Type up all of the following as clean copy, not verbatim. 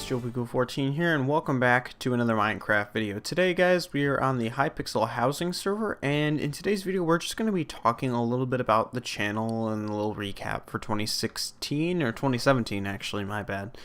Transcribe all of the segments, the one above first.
Joe14 here, and welcome back to another Minecraft video. Today, guys, we are on the Hypixel housing server, and in today's video, we're just going to be talking a little bit about the channel and a little recap for 2016, or 2017, actually, my bad,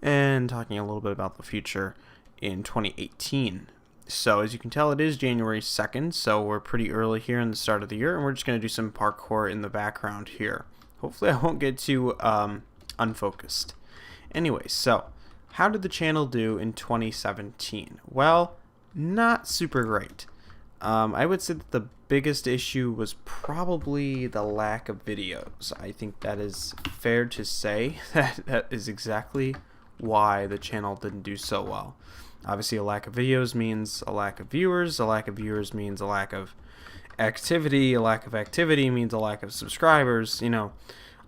and talking a little bit about the future in 2018. So, as you can tell, it is January 2nd, so we're pretty early here in the start of the year, and we're just going to do some parkour in the background here. Hopefully, I won't get too unfocused. Anyway, so how did the channel do in 2017? Well, not super great. I would say that the biggest issue was probably the lack of videos. I think that is fair to say. That is exactly why the channel didn't do so well. Obviously, a lack of videos means a lack of viewers. A lack of viewers means a lack of activity. A lack of activity means a lack of subscribers. You know,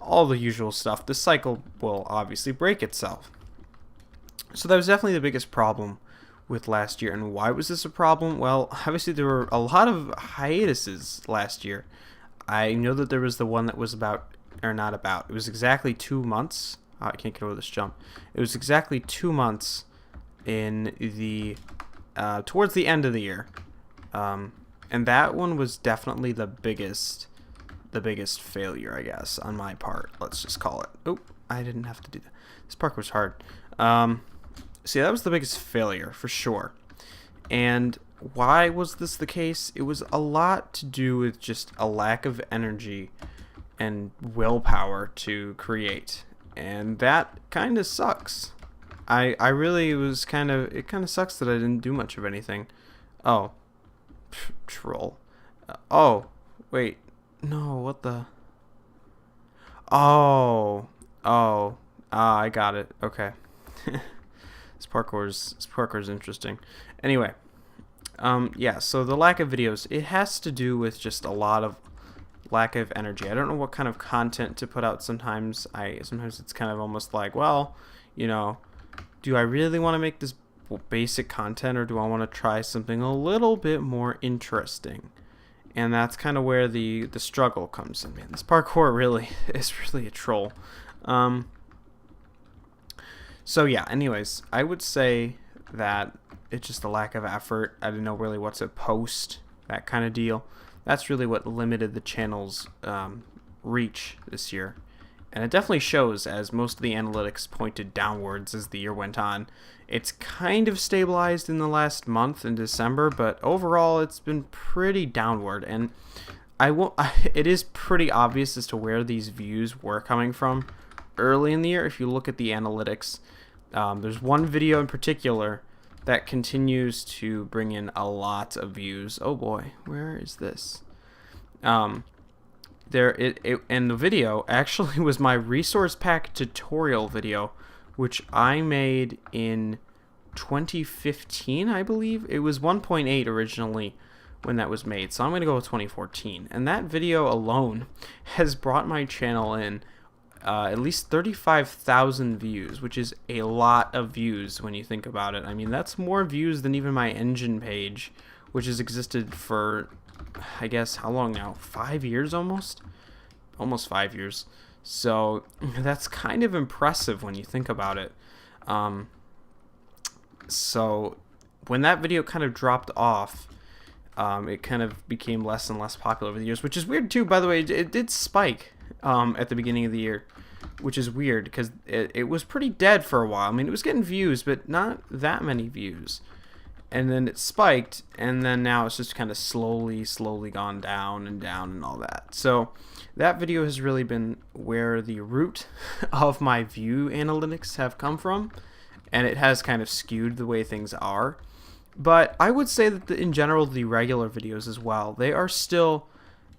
all the usual stuff. The cycle will obviously break itself. So that was definitely the biggest problem with last year. And why was this a problem? Well, obviously there were a lot of hiatuses last year. I know that there was the one that was about, or not about, it was exactly 2 months. Oh, I can't get over this jump. It was exactly 2 months in the, towards the end of the year. And that one was definitely the biggest failure, I guess, on my part. Let's just call it. Oh, I didn't have to do that. This parkour was hard. See, that was the biggest failure for sure. And why was this the case? It was a lot to do with just a lack of energy and willpower to create, and that kind of sucks. I really was it kind of sucks that I didn't do much of anything. Oh, troll. Oh, wait. No, what the? I got it. Okay. This parkour's interesting. Anyway, yeah, so the lack of videos, it has to do with just a lot of lack of energy. I don't know what kind of content to put out sometimes. Sometimes it's kind of almost like, well, you know, do I really want to make this basic content, or do I want to try something a little bit more interesting? And that's kind of where the struggle comes in. Man, this parkour really is really a troll. So yeah, anyways, I would say that it's just a lack of effort. I didn't know really what to post, that kind of deal. That's really what limited the channel's reach this year. And it definitely shows, as most of the analytics pointed downwards as the year went on. It's kind of stabilized in the last month in December, but overall it's been pretty downward. And it is pretty obvious as to where these views were coming from early in the year. If you look at the analytics, there's one video in particular that continues to bring in a lot of views. Oh boy, where is this? And the video actually was my resource pack tutorial video, which I made in 2015, I believe. It was 1.8 originally when that was made, so I'm going to go with 2014. And that video alone has brought my channel in at least 35,000 views, which is a lot of views when you think about it. I mean, that's more views than even my engine page, which has existed for, I guess, how long now? 5 years almost? Almost 5 years. So that's kind of impressive when you think about it. So when that video kind of dropped off, it kind of became less and less popular over the years, which is weird too, by the way. It did spike at the beginning of the year, which is weird because it was pretty dead for a while. I mean, it was getting views, but not that many views. And then it spiked, and then now it's just kind of slowly gone down and all that. So that video has really been where the root of my view analytics have come from, and it has kind of skewed the way things are. But I would say that in general, the regular videos as well, they are still,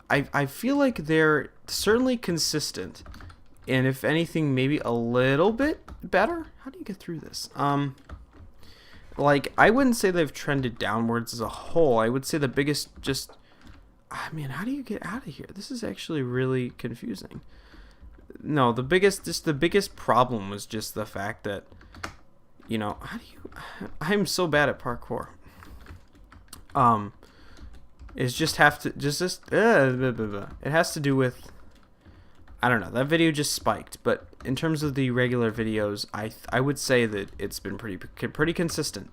I feel like they're certainly consistent, and if anything, maybe a little bit better. How do you get through this? Like, I wouldn't say they've trended downwards as a whole. I would say the biggest man, how do you get out of here? This is actually really confusing. No, the biggest problem was just the fact that, you know, I'm so bad at parkour. It has to do with, I don't know, that video just spiked. But in terms of the regular videos, I would say that it's been pretty consistent.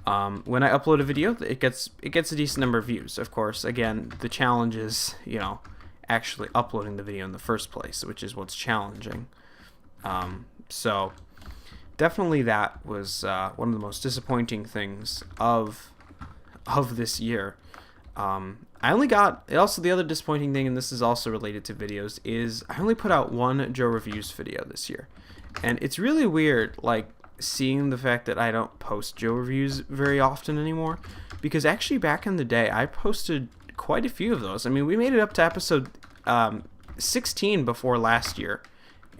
When I upload a video, it gets a decent number of views. Of course, again, the challenge is, you know, actually uploading the video in the first place, which is what's challenging. So definitely that was one of the most disappointing things of this year. I only got, also the other disappointing thing, and this is also related to videos, is I only put out one Joe Reviews video this year. And it's really weird, like, seeing the fact that I don't post Joe Reviews very often anymore, because actually back in the day, I posted quite a few of those. I mean, we made it up to episode 16 before last year,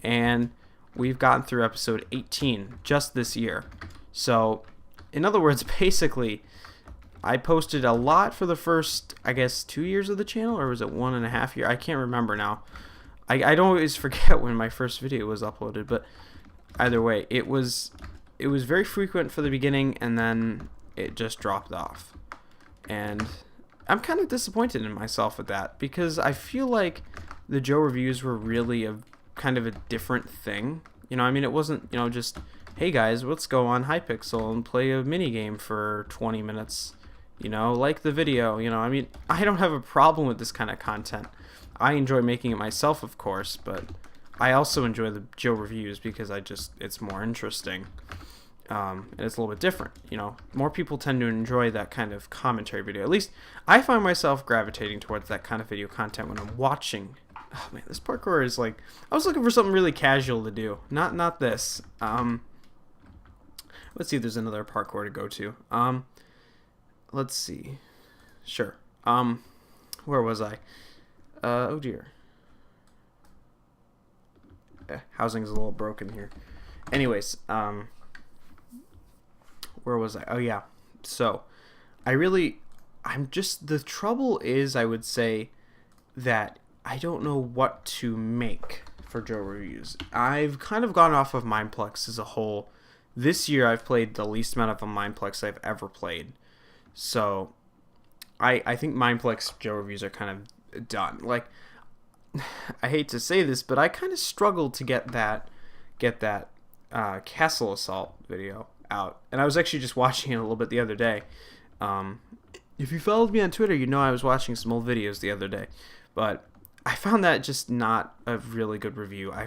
and we've gotten through episode 18 just this year. So, in other words, basically, I posted a lot for the first, I guess, 2 years of the channel, or was it 1.5 years? I can't remember now. I don't always forget when my first video was uploaded, but either way, it was very frequent for the beginning, and then it just dropped off. And I'm kind of disappointed in myself with that, because I feel like the Joe Reviews were really a kind of a different thing. You know, I mean, it wasn't, you know, just, hey guys, let's go on Hypixel and play a mini game for 20 minutes. You know, like the video, you know, I mean, I don't have a problem with this kind of content. I enjoy making it myself, of course, but I also enjoy the Joe Reviews because it's more interesting. And it's a little bit different, you know. More people tend to enjoy that kind of commentary video. At least I find myself gravitating towards that kind of video content when I'm watching. Oh man, this parkour is like, I was looking for something really casual to do. Not this. Let's see if there's another parkour to go to. Let's see. Sure. Where was I? Oh dear. Housing's a little broken here. Anyways, where was I? Oh yeah. So, the trouble is, I would say, that I don't know what to make for Joe Reviews. I've kind of gone off of Mineplex as a whole. This year I've played the least amount of a Mineplex I've ever played. So, I think Mineplex Joe Reviews are kind of done. Like, I hate to say this, but I kind of struggled to get that Castle Assault video out. And I was actually just watching it a little bit the other day. If you followed me on Twitter, you know I was watching some old videos the other day. But I found that just not a really good review. I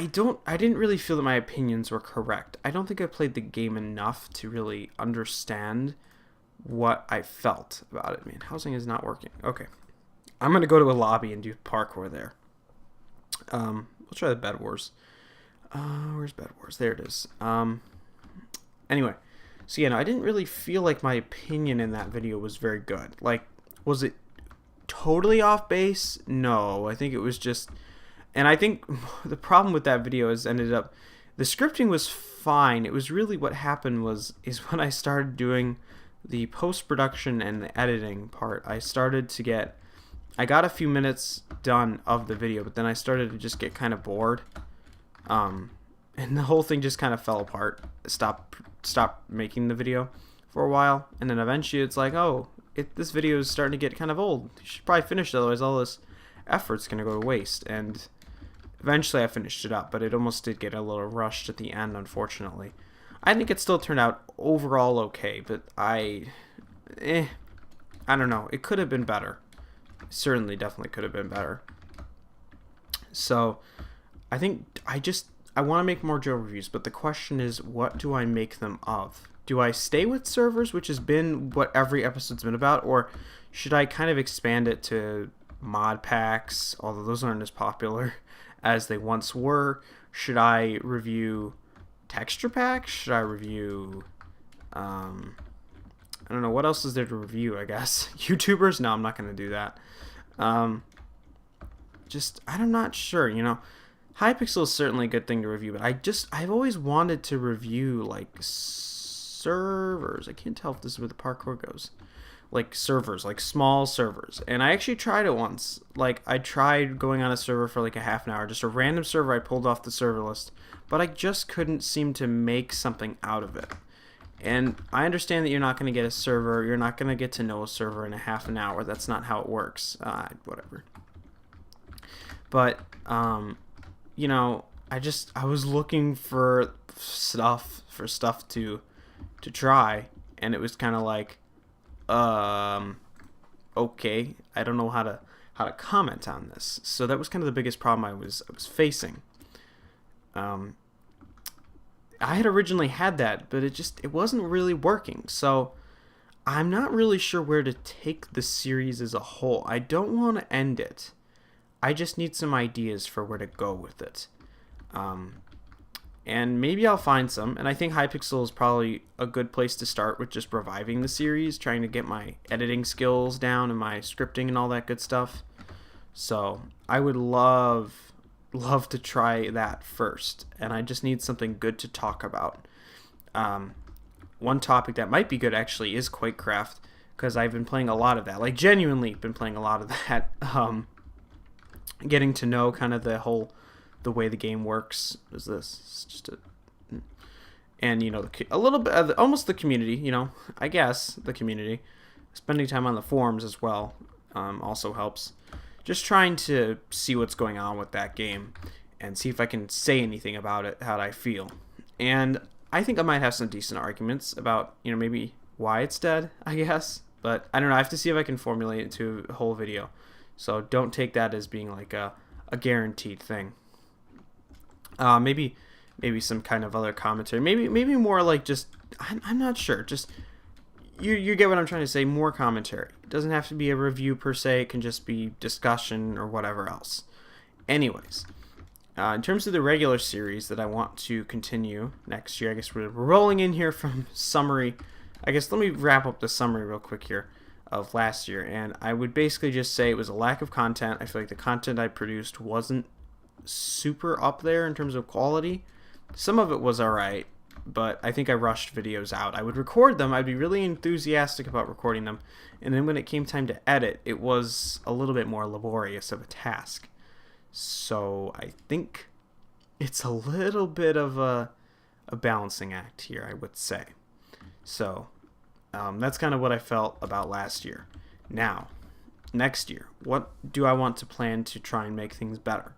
didn't really feel that my opinions were correct. I don't think I played the game enough to really understand what I felt about it. Man, housing is not working. Okay. I'm going to go to a lobby and do parkour there. We'll try the Bed Wars. Where's Bed Wars? There it is. Anyway, so yeah, no, I didn't really feel like my opinion in that video was very good. Like, was it totally off base? No, I think it was just... And I think the problem with that video is the scripting was fine. It was really what happened is when I started doing the post-production and the editing part, I got a few minutes done of the video, but then I started to just get kind of bored. And the whole thing just kind of fell apart. Stopped making the video for a while, and then eventually it's like, oh, this video is starting to get kind of old. You should probably finish it, otherwise all this effort's going to go to waste. And eventually I finished it up, but it almost did get a little rushed at the end, unfortunately. I think it still turned out overall okay, but I don't know. It could have been better. Certainly, definitely could have been better. So, I think I want to make more Joe Reviews, but the question is, what do I make them of? Do I stay with servers, which has been what every episode's been about, or should I kind of expand it to mod packs, although those aren't as popular as they once were? Should I review texture packs? Should I review, I don't know, what else is there to review, I guess? YouTubers? No, I'm not going to do that. I'm not sure, you know. Hypixel is certainly a good thing to review, but I've always wanted to review, like, servers. I can't tell if this is where the parkour goes. Like, servers, like small servers. And I actually tried it once. Like, I tried going on a server for like a half an hour, just a random server I pulled off the server list, but I just couldn't seem to make something out of it. And I understand that you're not going to get a server, you're not going to get to know a server in a half an hour. That's not how it works. Whatever. But you know, I was looking for stuff to try, and it was kind of like, okay, I don't know how to comment on this. So that was kind of the biggest problem I was facing. I had originally had that, but it wasn't really working. So I'm not really sure where to take the series as a whole. I don't want to end it. I just need some ideas for where to go with it. And maybe I'll find some. And I think Hypixel is probably a good place to start with just reviving the series, trying to get my editing skills down and my scripting and all that good stuff. So I would love to try that first. And I just need something good to talk about. One topic that might be good actually is Quakecraft, because I've been playing a lot of that. Like, genuinely been playing a lot of that. Getting to know kind of the way the game works. Is this? It's just and you know, a little bit of almost the community. You know, I guess the community. Spending time on the forums as well also helps. Just trying to see what's going on with that game and see if I can say anything about it, how I feel. And I think I might have some decent arguments about, you know, maybe why it's dead, I guess. But I don't know. I have to see if I can formulate it into a whole video. So don't take that as being like a guaranteed thing. Maybe some kind of other commentary. Maybe more like just, I'm not sure. Just you get what I'm trying to say. More commentary. It doesn't have to be a review per se. It can just be discussion or whatever else. Anyways, in terms of the regular series that I want to continue next year, I guess we're rolling in here from summary. I guess let me wrap up the summary real quick here of last year, and I would basically just say it was a lack of content. I feel like the content I produced wasn't super up there in terms of quality. Some of it was alright, but I think I rushed videos out. I would record them, I'd be really enthusiastic about recording them, and then when it came time to edit, it was a little bit more laborious of a task. So I think it's a little bit of a balancing act here, I would say. So that's kind of what I felt about last year. Now, next year, what do I want to plan to try and make things better?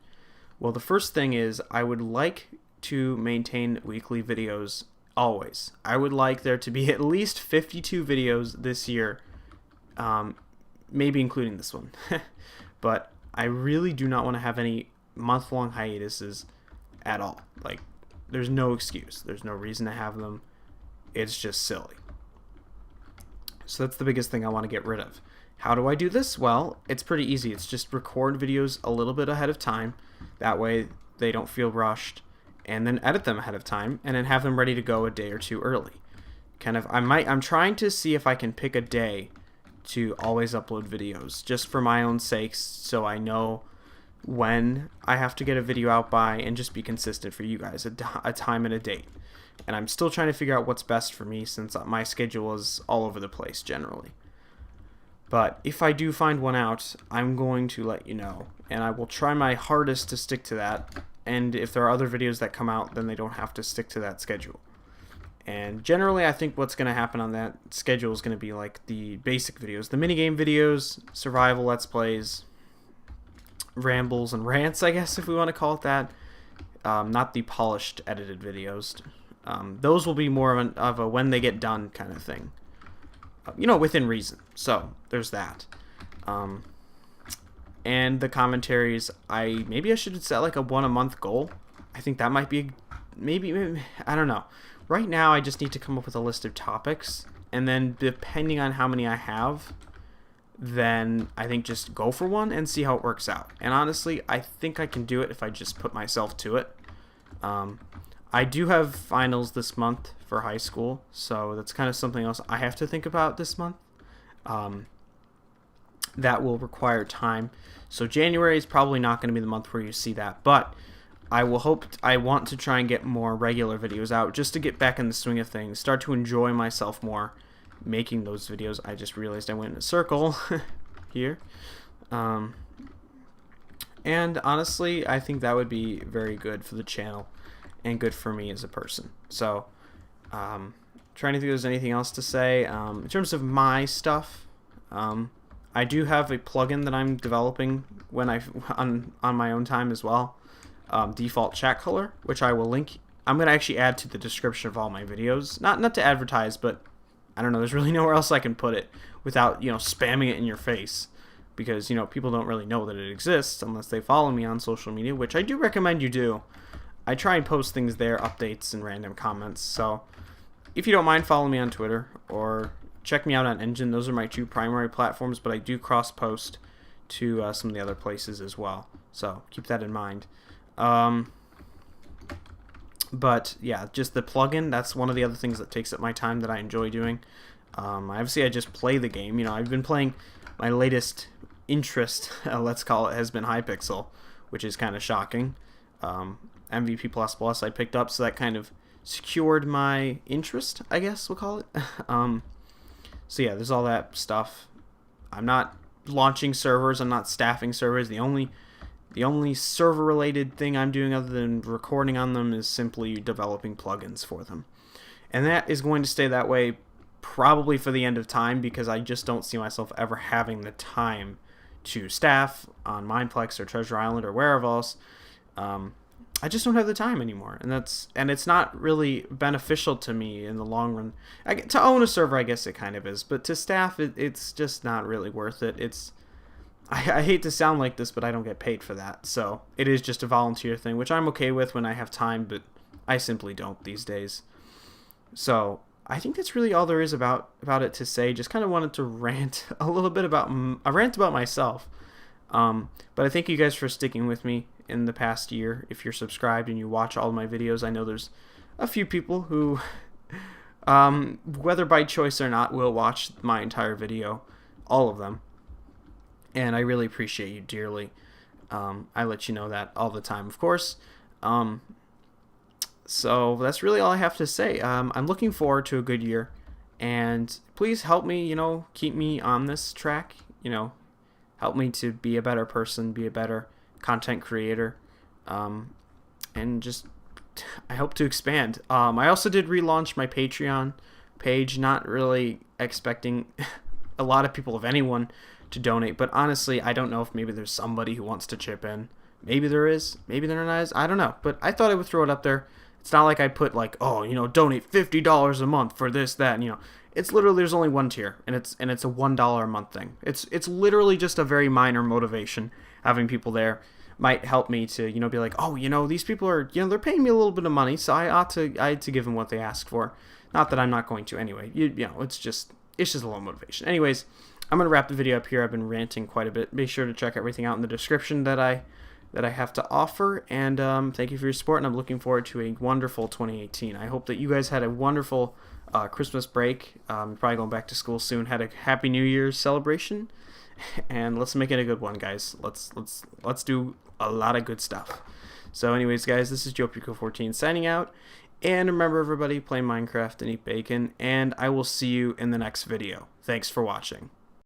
Well, the first thing is I would like to maintain weekly videos always. I would like there to be at least 52 videos this year, maybe including this one. But I really do not want to have any month-long hiatuses at all. Like, there's no excuse. There's no reason to have them. It's just silly. So that's the biggest thing I want to get rid of. How do I do this? Well, it's pretty easy. It's just record videos a little bit ahead of time. That way they don't feel rushed. And then edit them ahead of time. And then have them ready to go a day or two early. I'm trying to see if I can pick a day to always upload videos, just for my own sakes, so I know when I have to get a video out by, and just be consistent for you guys, a time and a date. And I'm still trying to figure out what's best for me, since my schedule is all over the place generally. But if I do find one out, I'm going to let you know, and I will try my hardest to stick to that. And if there are other videos that come out, then they don't have to stick to that schedule. And generally, I think what's going to happen on that schedule is going to be like the basic videos, the minigame videos, survival let's plays, rambles and rants, I guess, if we want to call it that. Not the polished, edited videos. Those will be more of a when they get done kind of thing. You know, within reason. So, there's that. And the commentaries, maybe I should set like a one-a-month goal. I think that might be, maybe, I don't know. Right now, I just need to come up with a list of topics, and then depending on how many I have, then I think just go for one and see how it works out. And honestly, I think I can do it if I just put myself to it. I do have finals this month for high school, so that's kind of something else I have to think about this month. That will require time. So January is probably not going to be the month where you see that, but I want to try and get more regular videos out just to get back in the swing of things, start to enjoy myself more making those videos. I just realized I went in a circle here. And honestly, I think that would be very good for the channel and good for me as a person. So, trying to think if there's anything else to say. In terms of my stuff, I do have a plugin that I'm developing when on my own time as well. Default chat color, which I will link. I'm gonna actually add to the description of all my videos. Not to advertise, but I don't know. There's really nowhere else I can put it without spamming it in your face, because people don't really know that it exists unless they follow me on social media, which I do recommend you do. I try and post things there, updates and random comments. So if you don't mind, follow me on Twitter or check me out on Engine. Those are my two primary platforms, but I do cross post to some of the other places as well. So keep that in mind. But yeah, just the plugin, that's one of the other things that takes up my time that I enjoy doing. Obviously I just play the game. I've been playing, my latest interest, let's call it, has been Hypixel, which is kind of shocking. MVP++ I picked up, so that kind of secured my interest, I guess we'll call it. So yeah, there's all that stuff. I'm not launching servers, I'm not staffing servers. The only server related thing I'm doing other than recording on them is simply developing plugins for them. And that is going to stay that way probably for the end of time, because I just don't see myself ever having the time to staff on Mineplex or Treasure Island or wherever else. I just don't have the time anymore, and it's not really beneficial to me in the long run. To own a server, I guess it kind of is, but to staff, it's just not really worth it. I hate to sound like this, but I don't get paid for that, so it is just a volunteer thing, which I'm okay with when I have time, but I simply don't these days. So I think that's really all there is about it to say. Just kind of wanted to rant a little bit about myself. But I thank you guys for sticking with me in the past year. If you're subscribed and you watch all of my videos, I know there's a few people who, whether by choice or not, will watch my entire video, all of them. And I really appreciate you dearly. I let you know that all the time, of course. So that's really all I have to say. I'm looking forward to a good year, and please help me, keep me on this track, help me to be a better person, be a better content creator, and just I hope to expand. I also did relaunch my Patreon page, not really expecting a lot of people, if anyone, to donate, but honestly I don't know if maybe there's somebody who wants to chip in. Maybe there is, maybe there not is, I don't know, but I thought I would throw it up there. It's not like I put like, donate $50 a month for this, that, it's literally, there's only one tier, and it's a $1 a month thing. It's literally just a very minor motivation. Having people there might help me to, be like, these people are, they're paying me a little bit of money, so I had to give them what they ask for. Not that I'm not going to anyway. It's just a little motivation. Anyways, I'm gonna wrap the video up here. I've been ranting quite a bit. Be sure to check everything out in the description that I have to offer, and thank you for your support, and I'm looking forward to a wonderful 2018. I hope that you guys had a wonderful Christmas break. Probably going back to school soon. Had a Happy New Year's celebration, and let's make it a good one, guys. Let's do a lot of good stuff. So anyways, guys, this is JoePico14 signing out, and remember, everybody, play Minecraft and eat bacon, and I will see you in the next video. Thanks for watching.